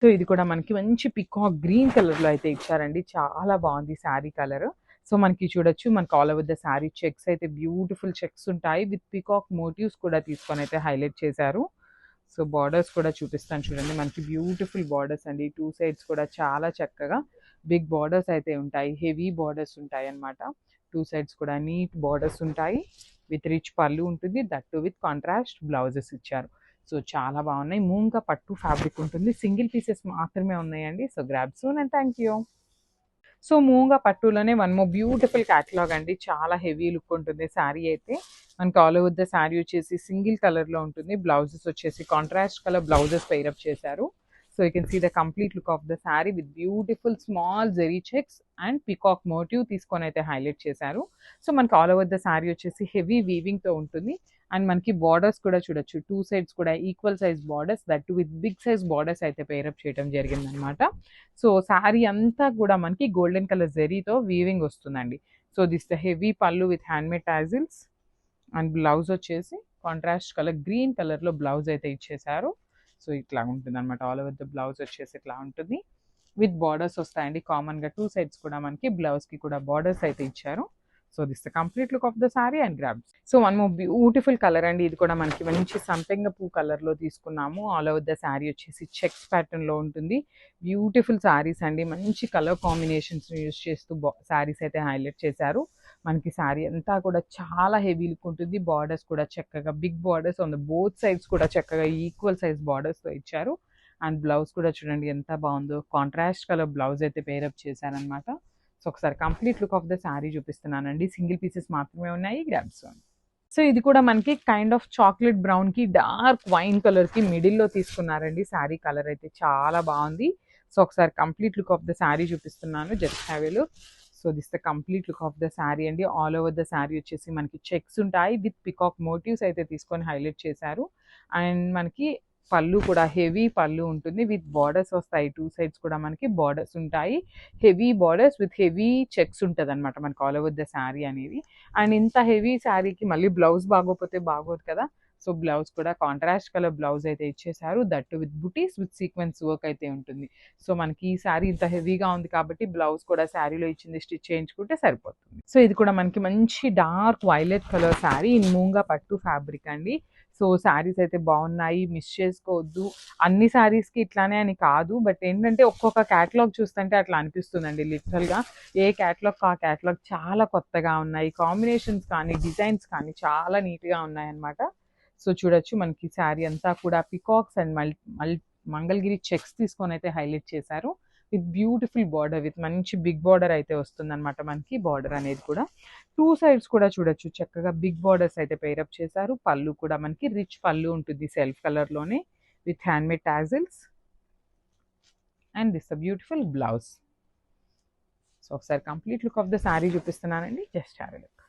So ఇది కూడా మనకి మంచి పికాక్ గ్రీన్ కలర్లో అయితే ఇచ్చారండి. చాలా బాగుంది శారీ కలర్. సో మనకి చూడొచ్చు, మనకి all over the sari checks అయితే బ్యూటిఫుల్ చెక్స్ ఉంటాయి. విత్ పికాక్ మోటివ్స్ కూడా తీసుకొని అయితే హైలైట్ చేశారు. సో బార్డర్స్ కూడా చూపిస్తాను చూడండి. మనకి బ్యూటిఫుల్ బార్డర్స్ అండి. టూ సైడ్స్ కూడా చాలా చక్కగా బిగ్ బార్డర్స్ అయితే ఉంటాయి. హెవీ బార్డర్స్ ఉంటాయి అన్నమాట. టూ సైడ్స్ కూడా నీట్ బార్డర్స్ ఉంటాయి. విత్ రిచ్ పళ్ళు ఉంటుంది. దట్టు విత్ కాంట్రాస్ట్ బ్లౌజెస్ ఇచ్చారు. సో చాలా బాగున్నాయి. మూంగా పట్టు ఫ్యాబ్రిక్ ఉంటుంది. సింగిల్ పీసెస్ మాత్రమే ఉన్నాయండి. So grab soon and thank you. So Moonga పట్టులోనే వన్ మోర్ బ్యూటిఫుల్ క్యాటలాగ్ అండి. చాలా హెవీ లుక్ ఉంటుంది శారీ అయితే. మనకి ఆల్ ఓవర్ ద శారీ వచ్చేసి సింగిల్ కలర్లో ఉంటుంది. బ్లౌజెస్ వచ్చేసి కాంట్రాస్ట్ కలర్ బ్లౌజెస్ పెయిరప్ చేశారు. So you can see the complete look of the sari with beautiful small zari checks and peacock motif తీసుకొని అయితే హైలైట్ చేశారు. సో మనకి ఆల్ ఓవర్ ద శారీ వచ్చేసి హెవీ వీవింగ్తో ఉంటుంది. అండ్ మనకి బార్డర్స్ కూడా చూడొచ్చు. టూ సైడ్స్ కూడా equal size borders, that with big size borders అయితే పేరప్ చేయడం జరిగిందనమాట. సో శారీ అంతా కూడా మనకి గోల్డెన్ కలర్ జెరీతో వీవింగ్ వస్తుందండి. So this the heavy pallu with handmade tassels and blouse వచ్చేసి కాంట్రాస్ట్ కలర్ గ్రీన్ కలర్లో బ్లౌజ్ అయితే ఇచ్చేసారు. సో ఇట్లా ఉంటుంది అనమాట. ఆల్ ఓవర్ ద బ్లౌజ్ వచ్చేసి ఇట్లా ఉంటుంది. విత్ బార్డర్స్ వస్తాయండి. కామన్గా టూ సైడ్స్ కూడా మనకి బ్లౌజ్కి కూడా బార్డర్స్ అయితే ఇచ్చారు. So this the complete look of the sorry and grabs. So one more beautiful colour అండి. ఇది కూడా మనకి మంచి సంపెంగ పూ కలర్లో తీసుకున్నాము. ఆల్ ఓవర్ ద శారీ వచ్చేసి చెక్స్ ప్యాటర్న్లో ఉంటుంది. బ్యూటిఫుల్ శారీస్ అండి. మంచి కలర్ కాంబినేషన్స్ యూస్ చేస్తూ శారీస్ అయితే హైలైట్ చేశారు. మనకి శారీ అంతా కూడా చాలా హెవీ లుక్ ఉంటుంది. బార్డర్స్ కూడా చక్కగా big borders on the both sides కూడా చక్కగా ఈక్వల్ సైజ్ బార్డర్స్తో ఇచ్చారు. అండ్ బ్లౌజ్ కూడా చూడండి ఎంత బాగుందో. కాంట్రాస్ట్ కలర్ బ్లౌజ్ అయితే పేరప్ చేశారనమాట. సో ఒకసారి complete look of the sari చూపిస్తున్నానండి. సింగిల్ పీసెస్ మాత్రమే ఉన్నాయి. గ్రాబ్స్. సో ఇది కూడా మనకి కైండ్ ఆఫ్ చాక్లెట్ బ్రౌన్ కి డార్క్ వైన్ కలర్ కి మిడిల్లో తీసుకున్నారండి. శారీ కలర్ అయితే చాలా బాగుంది. సో ఒకసారి complete look of the sari చూపిస్తున్నాను. Just have a look. So this the complete look of the sari అండి. ఆల్ ఓవర్ ద శారీ వచ్చేసి మనకి చెక్స్ ఉంటాయి. విత్ పికాక్ మోటివ్స్ అయితే తీసుకొని హైలైట్ చేశారు. అండ్ మనకి పళ్ళు కూడా హెవీ పళ్ళు ఉంటుంది. విత్ బార్డర్స్ వస్తాయి. టూ సైడ్స్ కూడా మనకి బార్డర్స్ ఉంటాయి. Heavy borders with heavy checks ఉంటుంది అనమాట మనకి ఆల్ ఓవర్ ద శారీ అనేది. అండ్ ఇంత హెవీ శారీకి మళ్ళీ బ్లౌజ్ బాగోపోతే బాగోదు కదా. సో బ్లౌజ్ కూడా కాంట్రాస్ట్ కలర్ బ్లౌజ్ అయితే ఇచ్చేసారు. That with buttis with sequence work అయితే ఉంటుంది. సో మనకి ఈ శారీ ఇంత హెవీగా ఉంది కాబట్టి బ్లౌజ్ కూడా శారీలో ఇచ్చింది స్టిచ్ చేయించుకుంటే సరిపోతుంది. సో ఇది కూడా మనకి మంచి dark violet colour sari in Moonga పట్టు ఫ్యాబ్రిక్ అండి. సో శారీస్ అయితే బాగున్నాయి. మిస్ చేసుకోవద్దు. అన్ని శారీస్కి ఇట్లానే అని కాదు, బట్ ఏంటంటే ఒక్కొక్క క్యాటలాగ్ చూస్తుంటే అట్లా అనిపిస్తుందండి. లిటరల్గా ఏ క్యాటలాగ్ ఆ క్యాటలాగ్ చాలా కొత్తగా ఉన్నాయి. కాంబినేషన్స్ కానీ డిజైన్స్ కానీ చాలా నీట్గా ఉన్నాయన్నమాట. సో చూడొచ్చు మనకి శారీ అంతా కూడా పికాక్స్ అండ్ మంగళగిరి చెక్స్ తీసుకొని అయితే హైలైట్ చేశారు. విత్ బ్యూటిఫుల్ బార్డర్ విత్ మంచి బిగ్ బార్డర్ అయితే వస్తుంది అనమాట. మనకి బార్డర్ అనేది కూడా టూ సైడ్స్ కూడా చూడొచ్చు చక్కగా బిగ్ బార్డర్స్ అయితే పేరప్ చేశారు. పళ్ళు కూడా మనకి రిచ్ పళ్ళు ఉంటుంది సెల్ఫ్ కలర్లోనే with handmade tassels and this a beautiful blouse. So ఒకసారి complete look of the sari చూపిస్తున్నానండి. Just have a look.